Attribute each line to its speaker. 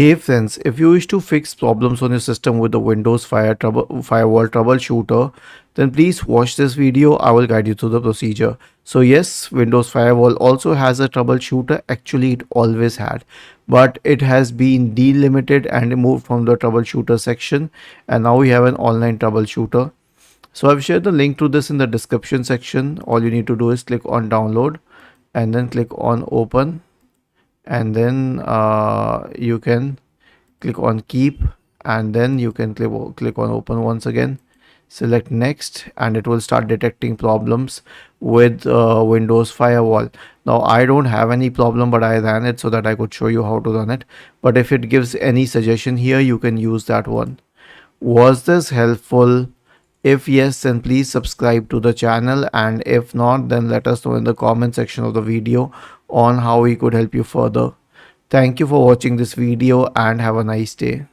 Speaker 1: Hey friends, if you wish to fix problems on your system with the Windows Firewall Troubleshooter, then please watch this video. I will guide you through the procedure. So yes, Windows Firewall also has a troubleshooter. Actually, it always had, but it has been delimited and removed from the troubleshooter section. And now we have an online troubleshooter. So I've shared the link to this in the description section. All you need to do is click on download and then click on open, and then you can click on keep, and then you can click on open once again, select next, and it will start detecting problems with Windows Firewall. Now I don't have any problem, but I ran it so that I could show you how to run it. But if it gives any suggestion here, you can use that one. Was this helpful? If yes, then please subscribe to the channel, and if not, then let us know in the comment section of the video on how we could help you further. Thank you for watching this video and have a nice day.